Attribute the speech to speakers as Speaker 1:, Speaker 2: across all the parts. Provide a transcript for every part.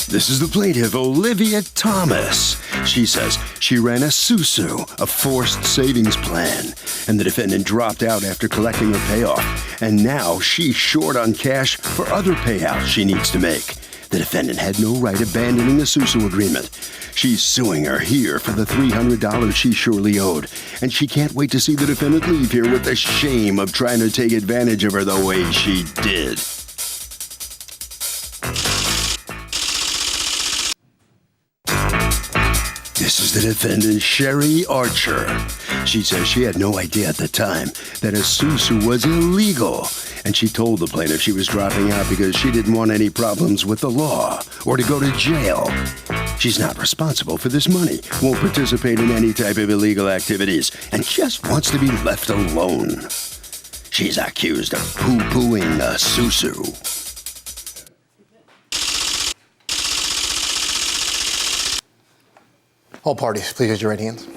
Speaker 1: This is the plaintiff, Olivia Thomas. She says she ran a susu, a forced savings plan, and the defendant dropped out after collecting her payoff. And now she's short on cash for other payouts she needs to make. The defendant had no right abandoning the susu agreement. She's suing her here for the $300 she surely owed, and she can't wait to see the defendant leave here with the shame of trying to take advantage of her the way she did. This is the defendant, Sherry Archer. She says she had no idea at the time that a susu was illegal, and she told the plaintiff she was dropping out because she didn't want any problems with the law or to go to jail. She's not responsible for this money, won't participate in any type of illegal activities, and just wants to be left alone. She's accused of poo-pooing a susu.
Speaker 2: All parties, please raise your right hands.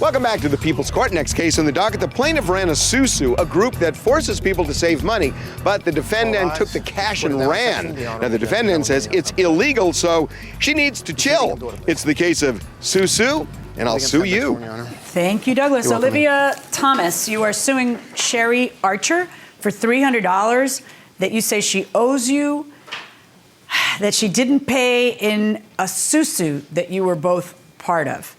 Speaker 3: Welcome back to the People's Court. Next case on the docket, the plaintiff ran a susu, a group that forces people to save money, but the defendant took the cash and ran. Now, the defendant says it's illegal, so she needs to chill. It's the case of susu, and I'll sue you.
Speaker 4: Thank you, Douglas. Olivia Thomas, you are suing Sherry Archer for $300 that you say she owes you, that she didn't pay in a susu that you were both part of.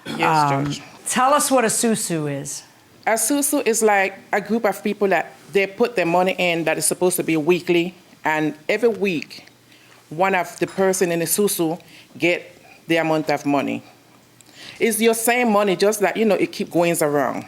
Speaker 5: Yes, Judge.
Speaker 4: Tell us what a susu is.
Speaker 5: A susu is like a group of people that they put their money in that is supposed to be weekly, and every week, one of the person in the susu get the amount of money. It's your same money, just that, it keep going around.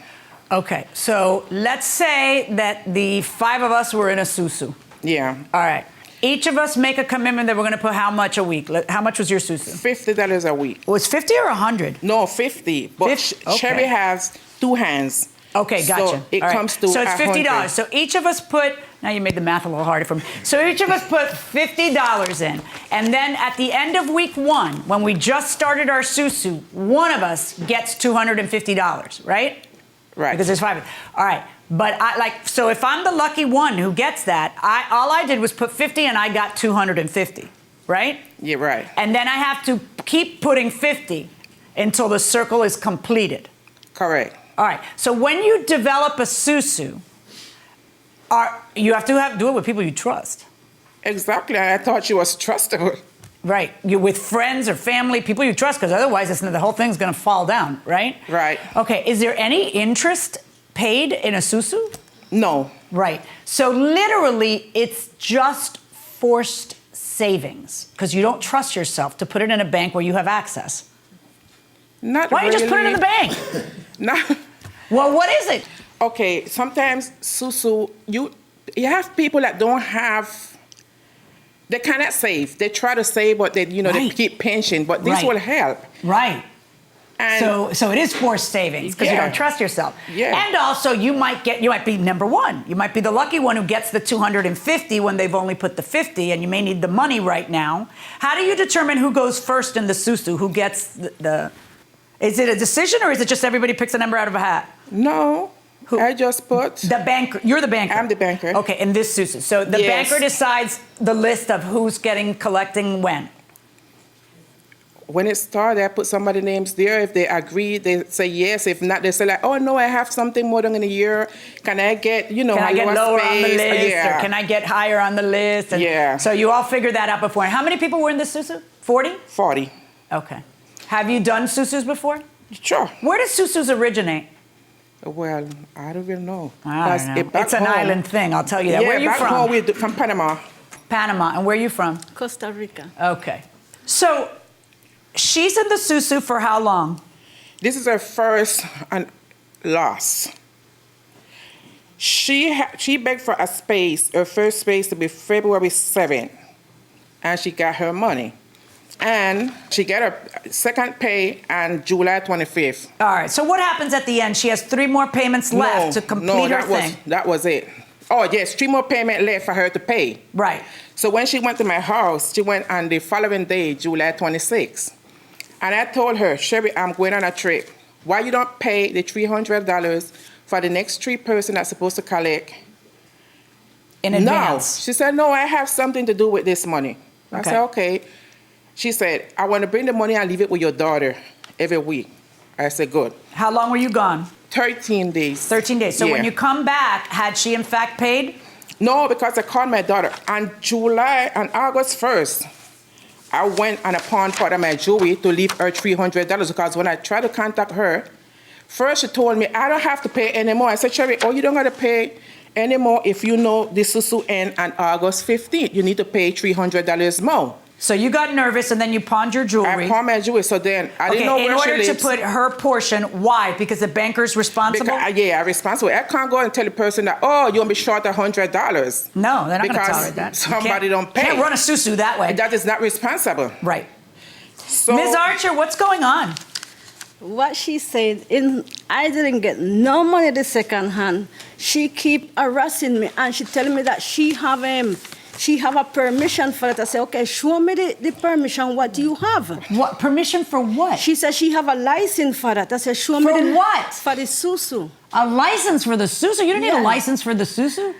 Speaker 4: Okay, so let's say that the 5 of us were in a susu.
Speaker 5: Yeah.
Speaker 4: All right. Each of us make a commitment that we're going to put how much a week? How much was your susu?
Speaker 5: $50 a week.
Speaker 4: Was 50 or 100?
Speaker 5: No, 50. But
Speaker 4: 50? Okay.
Speaker 5: Sherry has 2 hands.
Speaker 4: Okay, gotcha.
Speaker 5: So it
Speaker 4: All right.
Speaker 5: comes to
Speaker 4: So it's $50.
Speaker 5: 100.
Speaker 4: So each of us put, now you made the math a little harder for me. So each of us put $50 in. And then at the end of week 1, when we just started our susu, one of us gets $250, right?
Speaker 5: Right.
Speaker 4: Because there's 5. All right. But so if I'm the lucky one who gets that, all I did was put 50 and I got 250, right?
Speaker 5: Yeah, right.
Speaker 4: And then I have to keep putting 50 until the circle is completed.
Speaker 5: Correct.
Speaker 4: All right. So when you develop a susu, you have to do it with people you trust.
Speaker 5: Exactly. I thought you was trustable.
Speaker 4: Right. You're with friends or family, people you trust, because otherwise the whole thing's going to fall down, right?
Speaker 5: Right.
Speaker 4: Okay. Is there any interest paid in a susu?
Speaker 5: No.
Speaker 4: Right. So literally, it's just forced savings because you don't trust yourself to put it in a bank where you have access.
Speaker 5: Not
Speaker 4: Why don't you just put it in the bank?
Speaker 5: No.
Speaker 4: Well, what is it?
Speaker 5: Okay, sometimes susu, you have people that don't have, they cannot save. They try to save, but they keep pension, but this will help.
Speaker 4: Right.
Speaker 5: And
Speaker 4: so it is forced savings because you don't trust yourself.
Speaker 5: Yeah.
Speaker 4: And also you might be number one. You might be the lucky one who gets the 250 when they've only put the 50 and you may need the money right now. How do you determine who goes first in the susu, who gets is it a decision or is it just everybody picks a number out of a hat?
Speaker 5: No. I just put
Speaker 4: the banker. You're the banker.
Speaker 5: I'm the banker.
Speaker 4: Okay, in this susu. So the banker decides the list of who's collecting when.
Speaker 5: When it started, I put somebody's names there. If they agree, they say yes. If not, they say like, oh no, I have something more than a year. Can I get,
Speaker 4: can I get lower on the list?
Speaker 5: Yeah.
Speaker 4: Or can I get higher on the list? And so you all figured that out before. And how many people were in this susu? 40?
Speaker 5: 40.
Speaker 4: Okay. Have you done susus before?
Speaker 5: Sure.
Speaker 4: Where does susus originate?
Speaker 5: Well, I don't really know.
Speaker 4: I don't know. It's an island thing, I'll tell you that.
Speaker 5: Yeah,
Speaker 4: where are you
Speaker 5: back
Speaker 4: from?
Speaker 5: home we're from Panama.
Speaker 4: Panama. And where are you from?
Speaker 6: Costa Rica.
Speaker 4: Okay. So she's in the susu for how long?
Speaker 5: This is her first loss. She begged for a space, her first space to be February 7th, and she got her money. And she got her second pay on July 25th.
Speaker 4: All right, so what happens at the end? She has 3 more payments left to complete her thing.
Speaker 5: That was it. Oh, yes, 3 more payments left for her to pay.
Speaker 4: Right.
Speaker 5: So when she went to my house, she went on the following day, July 26th. And I told her, Sherry, I'm going on a trip. Why you don't pay the $300 for the next 3 person that's supposed to collect?
Speaker 4: In advance?
Speaker 5: No. She said, no, I have something to do with this money. I said, okay. She said, I want to bring the money and leave it with your daughter every week. I said, good.
Speaker 4: How long were you gone?
Speaker 5: 13 days.
Speaker 4: 13 days. So
Speaker 5: Yeah.
Speaker 4: when you come back, had she in fact paid?
Speaker 5: No, because I called my daughter. On August 1st, I went and I pawned part of my jewelry to leave her $300 because when I tried to contact her, first she told me, I don't have to pay anymore. I said, Cherry, you don't got to pay anymore if you know the susu end on August 15th. You need to pay $300 more.
Speaker 4: So you got nervous and then you pawned your jewelry.
Speaker 5: I pawned my jewelry, so then I didn't know where she lives.
Speaker 4: In order to put her portion, why? Because the banker's responsible?
Speaker 5: Because, I'm responsible. I can't go and tell the person that, you'll be short $100.
Speaker 4: No, they're not going to tolerate that.
Speaker 5: Because somebody don't pay.
Speaker 4: Can't run a susu that way.
Speaker 5: That is not responsible.
Speaker 4: Right.
Speaker 5: So,
Speaker 4: Ms. Archer, what's going on?
Speaker 6: What she said, I didn't get no money the second hand. She keep harassing me and she telling me that she have a permission for it. I said, okay, show me the permission. What do you have?
Speaker 4: What permission for what?
Speaker 6: She said she have a license for that. I said, show me
Speaker 4: For what?
Speaker 6: For the susu.
Speaker 4: A license for the susu? You don't need a
Speaker 6: Yeah.
Speaker 4: license for the susu?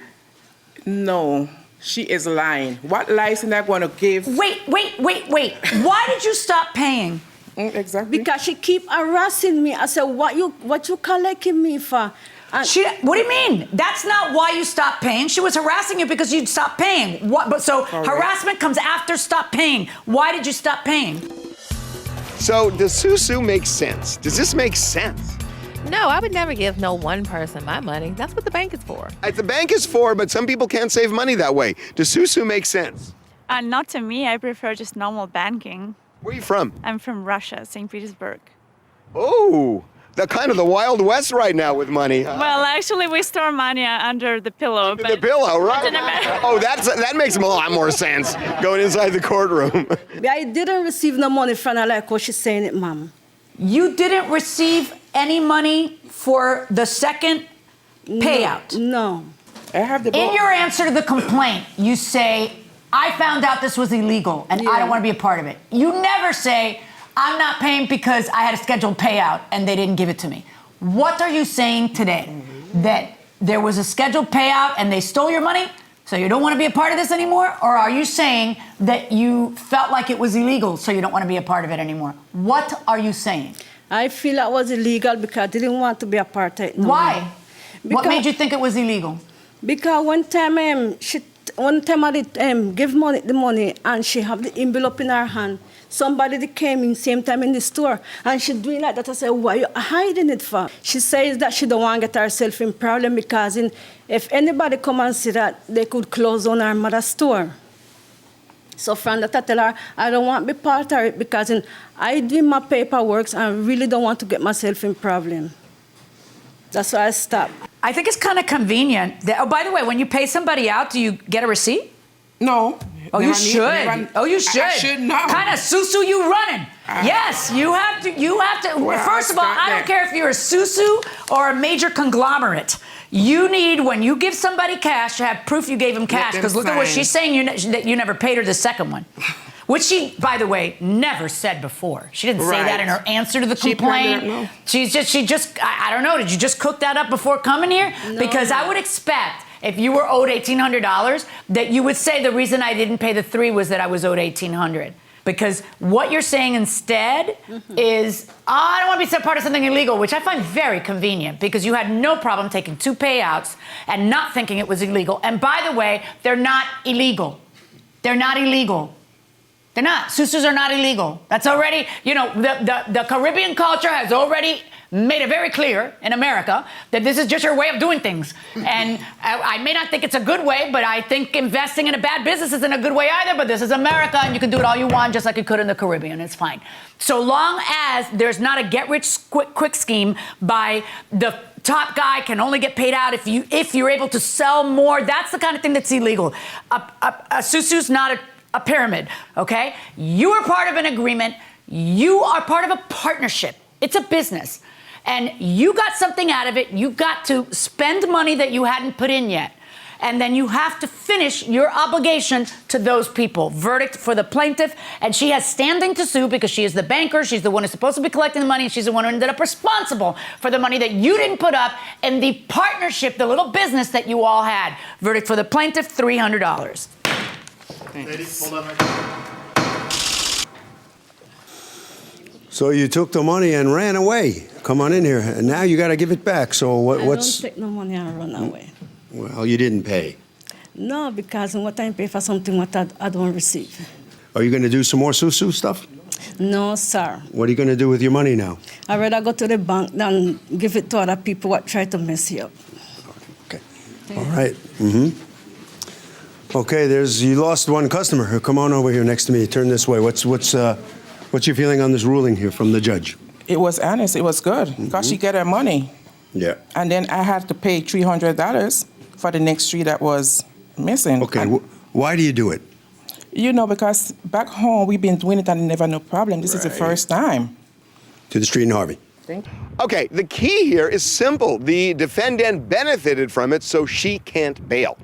Speaker 5: no, she is lying. What license are going to give?
Speaker 4: Wait. Why did you stop paying?
Speaker 5: Exactly.
Speaker 6: Because she keep harassing me. I said, what you collecting me for? And
Speaker 4: What do you mean? That's not why you stopped paying. She was harassing you because you'd stopped paying. Harassment comes after stop paying. Why did you stop paying?
Speaker 3: So does susu make sense? Does this make sense?
Speaker 7: No, I would never give no one person my money. That's what the bank is for.
Speaker 3: The bank is for, but some people can't save money that way. Does susu make sense?
Speaker 8: Not to me. I prefer just normal banking.
Speaker 3: Where are you from?
Speaker 8: I'm from Russia, St. Petersburg.
Speaker 3: Oh, the kind of the Wild West right now with money. Huh?
Speaker 8: Well, actually, we store money under the pillow.
Speaker 3: The pillow, right?
Speaker 8: in America.
Speaker 3: Oh, that makes a lot more sense, going inside the courtroom.
Speaker 6: I didn't receive no money from her like what she's saying it, ma'am.
Speaker 4: You didn't receive any money for the second payout.
Speaker 6: No.
Speaker 5: I have the
Speaker 4: In your answer to the complaint, you say, I found out this was illegal and I don't want to be a part of it. You never say, I'm not paying because I had a scheduled payout and they didn't give it to me. What are you saying today? That there was a scheduled payout and they stole your money, so you don't want to be a part of this anymore? Or are you saying that you felt like it was illegal, so you don't want to be a part of it anymore? What are you saying?
Speaker 6: I feel that was illegal because I didn't want to be a part of it. No
Speaker 4: Why?
Speaker 6: more.
Speaker 4: What made you think it was illegal?
Speaker 6: Because one time I did give the money and she have the envelope in her hand. Somebody that came in same time in the store and she doing like that. I said, why are you hiding it for? She says that she don't want to get herself in problem because if anybody come and see that, they could close on her mother's store. So from that I tell her, I don't want to be part of it because I do my paperwork and I really don't want to get myself in problem. That's why I stopped.
Speaker 4: I think it's kind of convenient. By the way, when you pay somebody out, do you get a receipt?
Speaker 5: No.
Speaker 4: Oh, you should. You should.
Speaker 5: I should know.
Speaker 4: Kind of susu you running. Yes, you have to.
Speaker 5: Well,
Speaker 4: First of all, I don't care if you're a susu or a major conglomerate. You need, when you give somebody cash, to have proof you gave them cash. Because look at what she's saying, that you never paid her the second one. Which she, by the way, never said before. She didn't say that in her answer to the complaint. She just, I don't know, did you just cook that up before coming here?
Speaker 6: No.
Speaker 4: Because I would expect, if you were owed $1,800, that you would say the reason I didn't pay the 3 was that I was owed $1,800. Because what you're saying instead is, I don't want to be part of something illegal, which I find very convenient because you had no problem taking 2 payouts and not thinking it was illegal. And by the way, they're not illegal. They're not illegal. They're not. Susus are not illegal. That's already, the Caribbean culture has already made it very clear in America that this is just your way of doing things. And I may not think it's a good way, but I think investing in a bad business isn't a good way either, but this is America and you can do it all you want just like you could in the Caribbean. It's fine. So long as there's not a get-rich-quick scheme by the top guy can only get paid out if you're able to sell more, that's the kind of thing that's illegal. A susu's not a pyramid, okay? You are part of an agreement. You are part of a partnership. It's a business. And you got something out of it. You got to spend money that you hadn't put in yet. And then you have to finish your obligation to those people. Verdict for the plaintiff. And she has standing to sue because she is the banker. She's the one who's supposed to be collecting the money. And she's the one who ended up responsible for the money that you didn't put up in the partnership, the little business that you all had. Verdict for the plaintiff, $300.
Speaker 2: Ladies, hold on right
Speaker 1: So you took the money and ran away. Come on in here. And now you got to give it back. So what's...
Speaker 6: I don't take no money and run away.
Speaker 1: Well, you didn't pay.
Speaker 6: No, because what I pay for something what I don't receive.
Speaker 1: Are you going to do some more susu stuff?
Speaker 6: No, sir.
Speaker 1: What are you going to do with your money now?
Speaker 6: I'd rather go to the bank than give it to other people what try to mess you up.
Speaker 1: Okay. All right. Okay, you lost one customer. Come on over here next to me. Turn this way. What's your feeling on this ruling here from the judge?
Speaker 5: It was honest. It was good because she get her money.
Speaker 1: Yeah.
Speaker 5: And then I had to pay $300 for the next tree that was missing.
Speaker 1: Okay. Why do you do it?
Speaker 5: You know, because back home we've been doing it and never no problem. This is the first time.
Speaker 1: To the street in Harvey.
Speaker 5: Thank you.
Speaker 3: Okay, the key here is simple. The defendant benefited from it, so she can't bail.